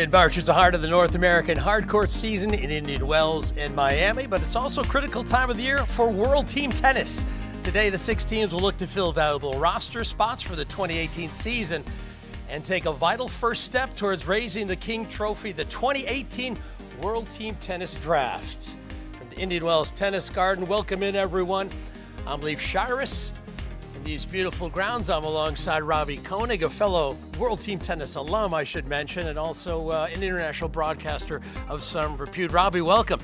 Mid-March is the heart of the North American hardcourt season in Indian Wells and Miami, but it's also a critical time of the year for World Team Tennis. Today, the 6 teams will look to fill valuable roster spots for the 2018 season and take a vital first step towards raising the King Trophy, the 2018 World Team Tennis Draft. From the Indian Wells Tennis Garden, welcome in everyone. I'm Leif Shiras. In these beautiful grounds, I'm alongside Robbie Koenig, a fellow World Team Tennis alum, I should mention, and also an international broadcaster of some repute. Robbie, welcome.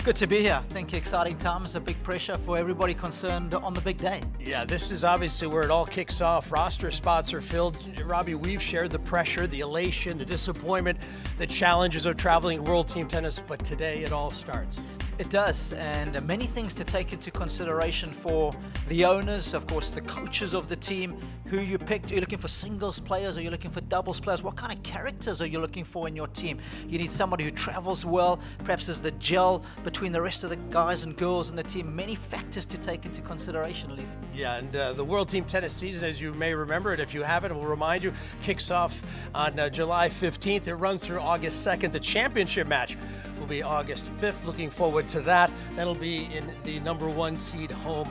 Good to be here. I think exciting times, a big pressure for everybody concerned on the big day. Yeah, this is obviously where it all kicks off. Roster spots are filled. Robbie, we've shared the pressure, the elation, the disappointment, the challenges of traveling World Team Tennis, but today it all starts. It does, and many things to take into consideration for the owners, of course, the coaches of the team, who you picked. Are you looking for singles players? Are you looking for doubles players? What kind of characters are you looking for in your team? You need somebody who travels well, perhaps is the gel between the rest of the guys and girls in the team. Many factors to take into consideration, Lee. Yeah, and the World Team Tennis season, as you may remember it, if you haven't, we'll remind you, kicks off on July 15th. It runs through August 2nd. The championship match will be August 5th. Looking forward to that. That'll be in the #1 seed home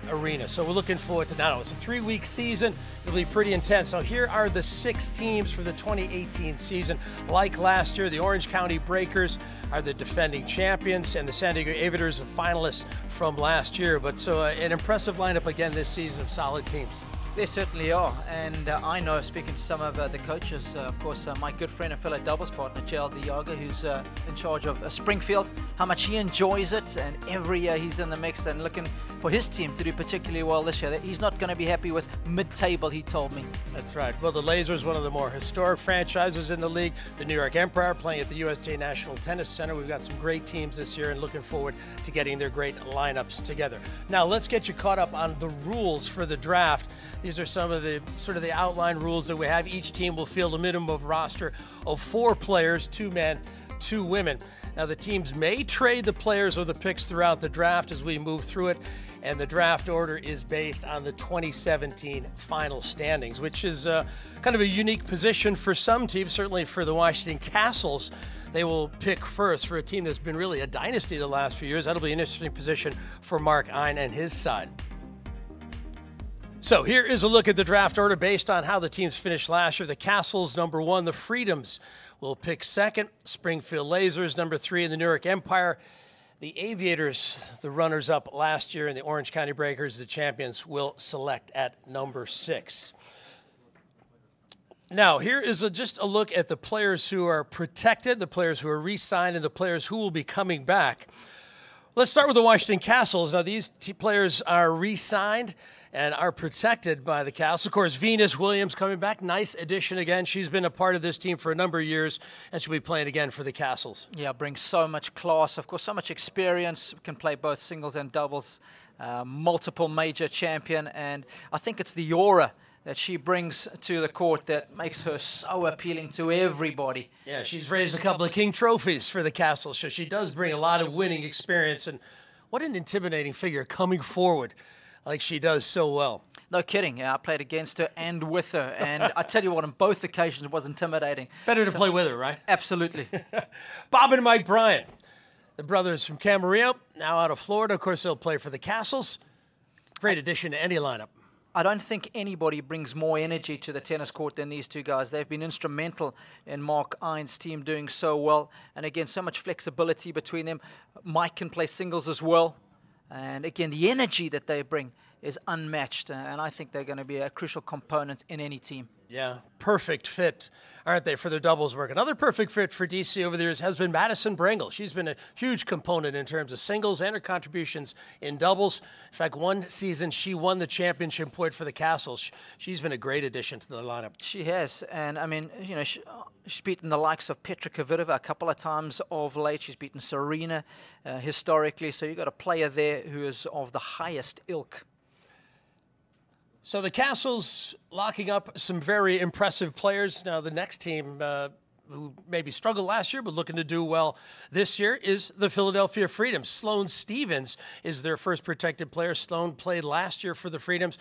arena. So we're looking forward to that. It's a 3-week season. It'll be pretty intense. So here are the 6 teams for the 2018 season. Like last year, the Orange County Breakers are the defending champions, and the San Diego Aviators, the finalists from last year. But so an impressive lineup again this season of solid teams. They certainly are, and I know, speaking to some of the coaches, of course, my good friend and fellow doubles partner, Diego, who's in charge of Springfield, how much he enjoys it, and every year he's in the mix and looking for his team to do particularly well this year. He's not going to be happy with mid-table, he told me. That's right. Well, the Lasers, one of the more historic franchises in the league. The New York Empire playing at the USJ National Tennis Center. We've got some great teams this year and looking forward to getting their great lineups together. Now, let's get you caught up on the rules for the draft. These are some of the the outline rules that we have. Each team will field a minimum of roster of 4 players, 2 men, 2 women. Now the teams may trade the players or the picks throughout the draft as we move through it, and the draft order is based on the 2017 final standings, which is kind of a unique position for some teams, certainly for the Washington Castles. They will pick first for a team that's been really a dynasty the last few years. That'll be an interesting position for Mark Ein and his side. So here is a look at the draft order based on how the teams finished last year. The Castles, #1. The Freedoms will pick 2nd. Springfield Lasers, #3. And the New York Empire. The Aviators, the runners-up last year, and the Orange County Breakers, the champions, will select at #6. Now, here is just a look at the players who are protected, the players who are re-signed, and the players who will be coming back. Let's start with the Washington Castles. Now, these players are re-signed and are protected by the Castles. Of course, Venus Williams coming back. Nice addition again. She's been a part of this team for a number of years, and she'll be playing again for the Castles. Yeah, brings so much class, of course, so much experience. Can play both singles and doubles. Multiple major champion, and I think it's the aura that she brings to the court that makes her so appealing to everybody. Yeah, she's raised a couple of King trophies for the Castles, so she does bring a lot of winning experience, and what an intimidating figure coming forward like she does so well. No kidding. I played against her and with her, and I tell you what, on both occasions it was intimidating. Better to play with her, right? Absolutely. Bob and Mike Bryant, the brothers from Camarillo, now out of Florida. Of course, they'll play for the Castles. Great addition to any lineup. I don't think anybody brings more energy to the tennis court than these 2 guys. They've been instrumental in Mark Ein's team doing so well. And again, so much flexibility between them. Mike can play singles as well. And again, the energy that they bring is unmatched. And I think they're going to be a crucial component in any team. Yeah, perfect fit, aren't they, for their doubles work? Another perfect fit for DC over the years has been Madison Brengle. She's been a huge component in terms of singles and her contributions in doubles. In fact, one season she won the championship point for the Castles. She's been a great addition to the lineup. She has, and I mean, you know, she's beaten the likes of Petra Kvitova a couple of times of late. She's beaten Serena historically, so you've got a player there who is of the highest ilk. So the Castles locking up some very impressive players. Now the next team who maybe struggled last year but looking to do well this year is the Philadelphia Freedoms. Sloane Stevens is their first protected player. Sloane played last year for the Freedoms.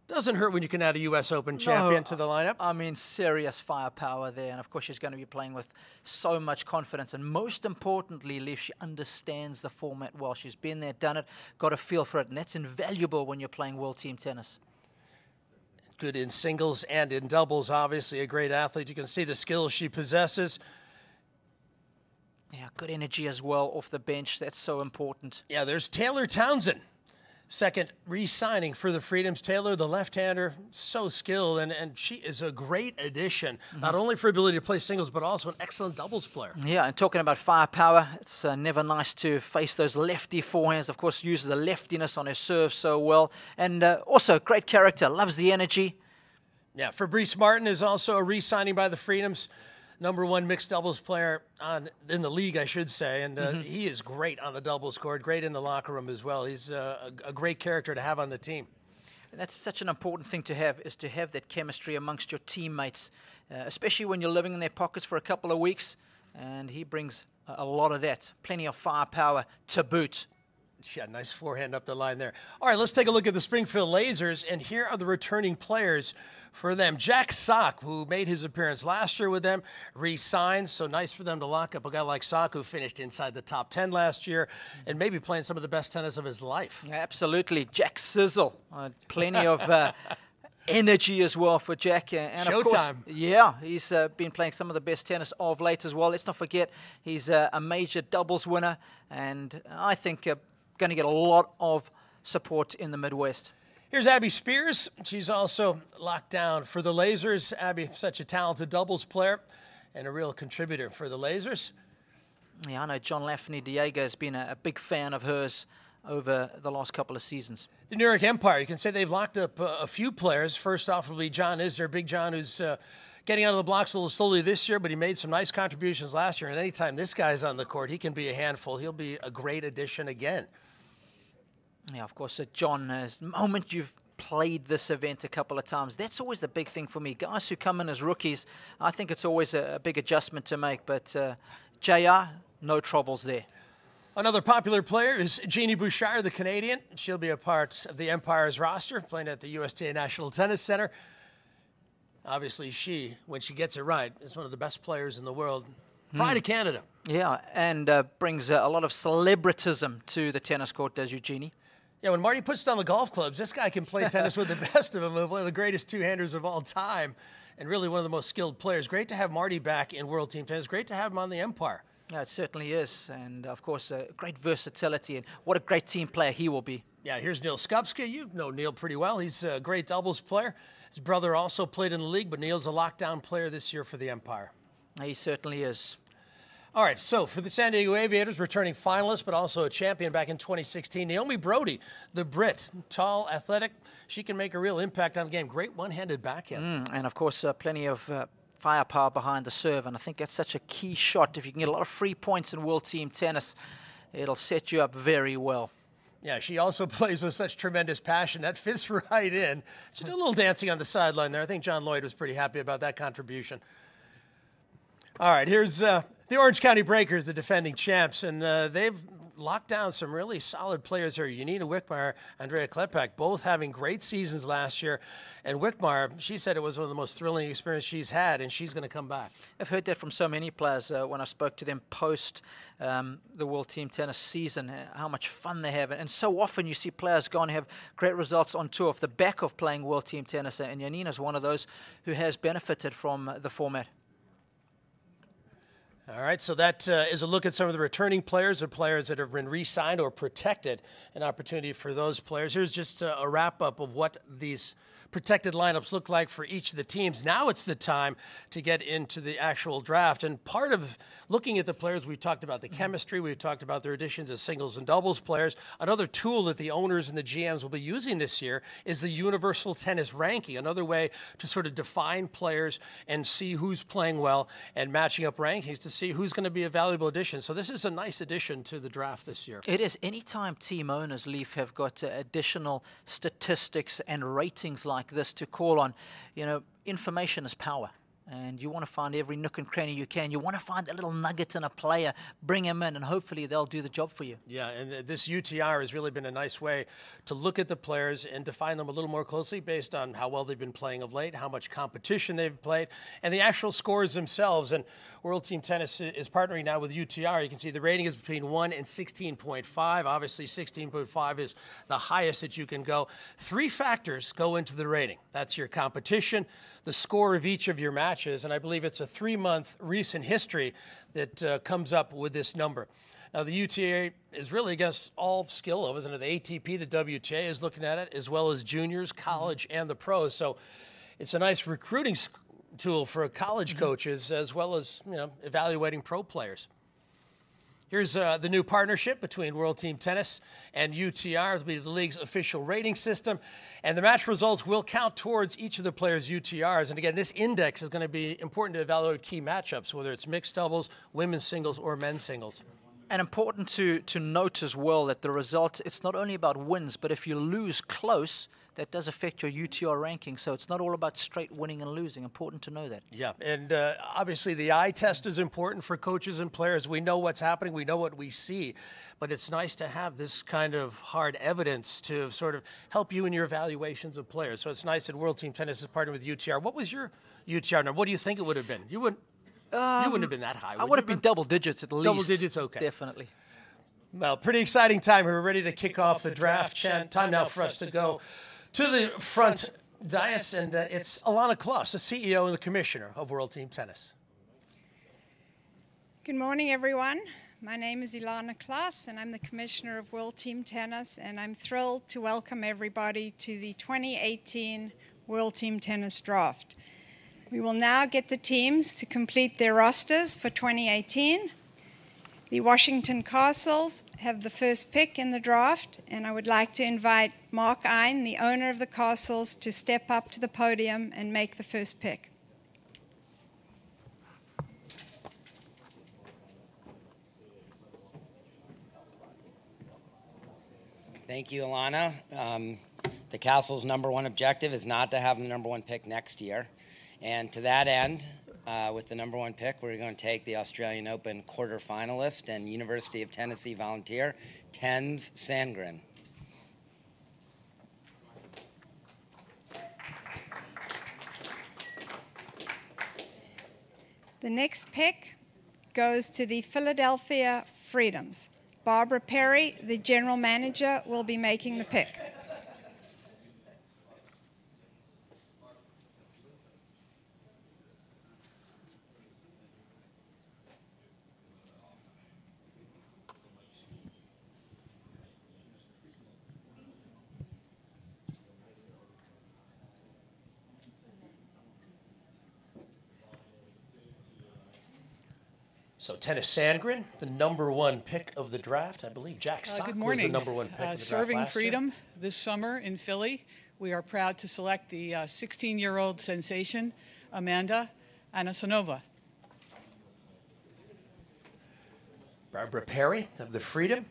Doesn't hurt when you can add a U.S. Open champion to the lineup. I mean, serious firepower there. And, of course, she's going to be playing with so much confidence. And most importantly, Leif, she understands the format well. She's been there, done it, got a feel for it. And that's invaluable when you're playing World Team Tennis. Good in singles and in doubles, obviously a great athlete. You can see the skills she possesses. Yeah, good energy as well off the bench. That's so important. Yeah, there's Taylor Townsend. Second re-signing for the Freedoms. Taylor, the left-hander, so skilled, and she is a great addition, not only for ability to play singles, but also an excellent doubles player. Yeah, and talking about firepower, it's never nice to face those lefty forehands. Of course, uses the leftiness on her serve so well. And also, great character, loves the energy. Yeah, Fabrice Martin is also a re-signing by the Freedoms. #1 mixed doubles player in the league, I should say, and he is great on the doubles court, great in the locker room as well. He's a great character to have on the team. And that's such an important thing to have, is to have that chemistry amongst your teammates, especially when you're living in their pockets for a couple of weeks, and he brings a lot of that, plenty of firepower to boot. Yeah, nice forehand up the line there. All right, let's take a look at the Springfield Lasers, and here are the returning players for them. Jack Sock, who made his appearance last year with them, re-signed, so nice for them to lock up a guy like Sock, who finished inside the top 10 last year, and maybe playing some of the best tennis of his life. Yeah, absolutely. Jack Sizzle, plenty of energy as well for Jack. And of course, yeah, he's been playing some of the best tennis of late as well. Let's not forget, he's a major doubles winner, and I think going to get a lot of support in the Midwest. Here's Abby Spears. She's also locked down for the Lasers. Abby, such a talented doubles player and a real contributor for the Lasers. Yeah, I know John Lafney, Diego, has been a big fan of hers over the last couple of seasons. The New York Empire, you can say they've locked up a few players. First off will be John Isner, Big John, who's getting out of the blocks a little slowly this year, but he made some nice contributions last year. And anytime this guy's on the court, he can be a handful. He'll be a great addition again. Yeah, of course, John, the moment you've played this event a couple of times, that's always the big thing for me. Guys who come in as rookies, I think it's always a big adjustment to make, but JR, no troubles there. Another popular player is Jeannie Bouchard, the Canadian. She'll be a part of the Empire's roster, playing at the USTA National Tennis Center. Obviously, she, when she gets it right, is one of the best players in the world. Pride of Canada. Yeah, and brings a lot of celebritism to the tennis court, does Eugenie. Yeah, when Marty puts down the golf clubs, this guy can play tennis with the best of them, one of the greatest two-handers of all time, and really one of the most skilled players. Great to have Marty back in World Team Tennis. Great to have him on the Empire. Yeah, it certainly is, and of course, great versatility, and what a great team player he will be. Yeah, here's Neil Skupski. You know Neil pretty well. He's a great doubles player. His brother also played in the league, but Neil's a lockdown player this year for the Empire. He certainly is. All right, so for the San Diego Aviators, returning finalist, but also a champion back in 2016, Naomi Brody, the Brit, tall, athletic. She can make a real impact on the game. Great one-handed backhand. And, of course, plenty of firepower behind the serve, and I think that's such a key shot. If you can get a lot of free points in World Team Tennis, it'll set you up very well. Yeah, she also plays with such tremendous passion. That fits right in. She did a little dancing on the sideline there. I think John Lloyd was pretty happy about that contribution. All right, here's the Orange County Breakers, the defending champs, and they've locked down some really solid players here. Janina Wickmeyer, Andrea Klepek, both having great seasons last year. And Wickmeyer, she said it was one of the most thrilling experiences she's had, and she's going to come back. I've heard that from so many players when I spoke to them post the World Team Tennis season, how much fun they have. And so often you see players go and have great results on tour off the back of playing World Team Tennis, and Janina's one of those who has benefited from the format. All right, so that is a look at some of the returning players, or players that have been re-signed or protected, an opportunity for those players. Here's just a wrap-up of what these protected lineups look like for each of the teams. Now it's the time to get into the actual draft. And part of looking at the players, we've talked about the chemistry, we've talked about their additions as singles and doubles players. Another tool that the owners and the GMs will be using this year is the Universal Tennis Ranking, another way to sort of define players and see who's playing well and matching up rankings to see who's going to be a valuable addition. So this is a nice addition to the draft this year. It is. Anytime team owners, Leif, have got additional statistics and ratings like this to call on, you know, information is power. and you want to find every nook and cranny you can. You want to find a little nugget in a player, bring him in, and hopefully they'll do the job for you. Yeah, and this UTR has really been a nice way to look at the players and define them a little more closely based on how well they've been playing of late, how much competition they've played, and the actual scores themselves. And World Team Tennis is partnering now with UTR. You can see the rating is between 1 and 16.5. Obviously, 16.5 is the highest that you can go. 3 factors go into the rating. That's your competition, the score of each of your matches, and I believe it's a 3-month recent history that comes up with this number. Now, the UTA is really against all skill levels, and the ATP, the WTA is looking at it, as well as juniors, college, and the pros. So it's a nice recruiting tool for college coaches, as well as, you know, evaluating pro players. Here's the new partnership between World Team Tennis and UTR. It'll be the league's official rating system, and the match results will count towards each of the players' UTRs. And again, this index is going to be important to evaluate key matchups, whether it's mixed doubles, women's singles, or men's singles. And important to note as well that the result, it's not only about wins, but if you lose close, that does affect your UTR ranking. So it's not all about straight winning and losing. Important to know that. Yeah, and obviously the eye test is important for coaches and players. We know what's happening. We know what we see. But it's nice to have this kind of hard evidence to sort of help you in your evaluations of players. So it's nice that World Team Tennis is partnering with UTR. What was your UTR number? What do you think it would have been? You wouldn't have been that high. I would have been double digits at least. Double digits, okay. Definitely. Well, pretty exciting time. We're ready to kick off the draft. Time now for us to go to the front dais, and it's Ilana Kloss, the CEO and the Commissioner of World Team Tennis. Good morning, everyone. My name is Ilana Kloss, and I'm the Commissioner of World Team Tennis, and I'm thrilled to welcome everybody to the 2018 World Team Tennis Draft. We will now get the teams to complete their rosters for 2018. The Washington Castles have the first pick in the draft, and I would like to invite Mark Ein, the owner of the Castles, to step up to the podium and make the first pick. Thank you, Ilana. The Castle's #1 objective is not to have the #1 pick next year. And to that end, with the #1 pick, we're going to take the Australian Open quarterfinalist and University of Tennessee volunteer, Townsend Sandgren. The next pick goes to the Philadelphia Freedoms. Barbara Perry, the general manager, will be making the pick. So Townsend Sandgren, the #1 pick of the draft. I believe Jack Sock Good morning. was the #1 pick of the draft Serving last freedom year. this summer in Philly, we are proud to select the 16-year-old sensation, Amanda Anisimova. Barbara Perry of the Freedom.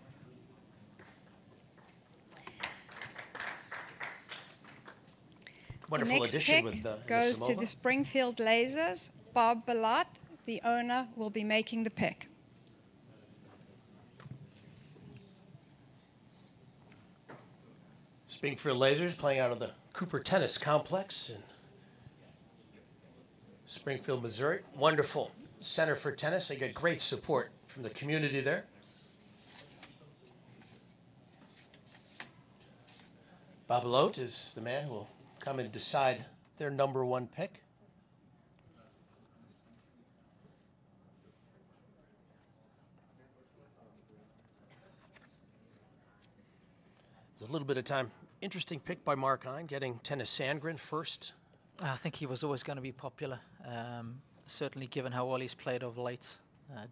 Wonderful The next addition pick with goes to Anisimova. the Springfield Lasers. Bob Ballot, the owner, will be making the pick. Springfield Lasers playing out of the Cooper Tennis Complex in Springfield, Missouri. Wonderful center for tennis. They get great support from the community there. Bob Ballot is the man who will come and decide their #1 pick. There's a little bit of time. Interesting pick by Mark Hein, getting Townsend Sandgren first. I think he was always going to be popular, certainly given how well he's played of late.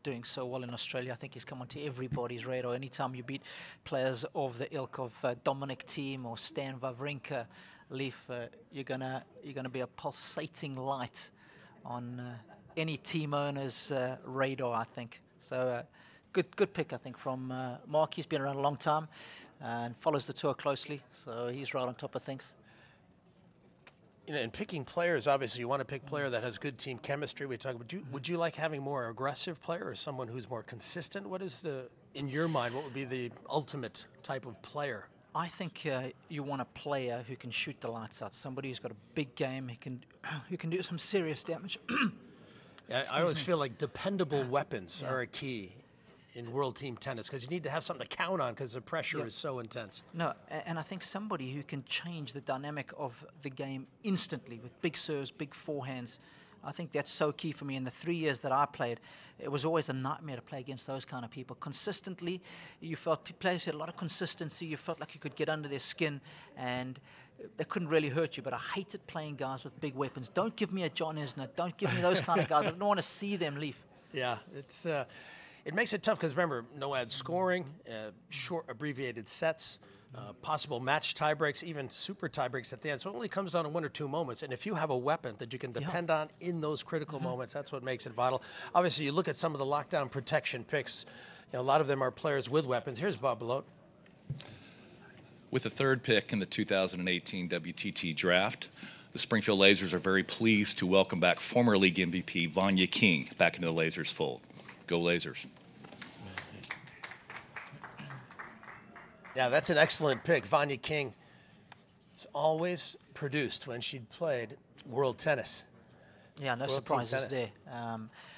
Doing so well in Australia, I think he's come onto everybody's radar. Anytime you beat players of the ilk of Dominic Thiem or Stan Wawrinka, Leaf, you're gonna be a pulsating light on any team owner's radar, I think. So good pick, I think, from Mark. He's been around a long time and follows the tour closely, so he's right on top of things. You know, in picking players, obviously you want to pick a player that has good team chemistry. We talk about. Would you like having more aggressive player or someone who's more consistent? What is in your mind, what would be the ultimate type of player? I think you want a player who can shoot the lights out. Somebody who's got a big game, who can do some serious damage. Yeah, I always feel like dependable weapons are a key in world team tennis, because you need to have something to count on because the pressure is so intense. No, and I think somebody who can change the dynamic of the game instantly with big serves, big forehands. I think that's so key for me. In the 3 years that I played, it was always a nightmare to play against those kind of people. Consistently, you felt players had a lot of consistency. You felt like you could get under their skin, and they couldn't really hurt you. But I hated playing guys with big weapons. Don't give me a John Isner. Don't give me those kind of guys. I don't want to see them leave. Yeah, it makes it tough because, remember, no ad scoring, short abbreviated sets, possible match tie breaks, even super tie breaks at the end. So it only comes down to 1 or 2 moments. And if you have a weapon that you can depend on in those critical moments, that's what makes it vital. Obviously, you look at some of the lockdown protection picks. You know, a lot of them are players with weapons. Here's Bob Belote. With the 3rd pick in the 2018 WTT draft, the Springfield Lasers are very pleased to welcome back former league MVP Vanya King back into the Lasers fold. Go Lasers. Yeah, that's an excellent pick. Vanya King has always produced when she'd played world tennis. Yeah, no surprises there.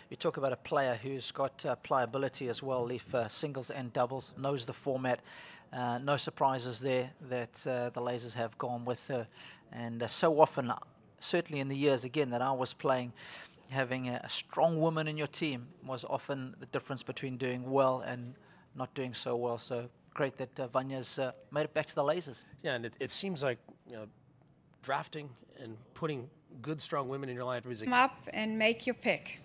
You talk about a player who's got pliability as well, Leaf, singles and doubles, knows the format. No surprises there that the Lasers have gone with her. And so often, certainly in the years, again, that I was playing, having a strong woman in your team was often the difference between doing well and not doing so well. So great that Vanya's made it back to the Lasers. Yeah, and it seems like, you know, drafting and putting good, strong women in your lineup is Come up and make your pick.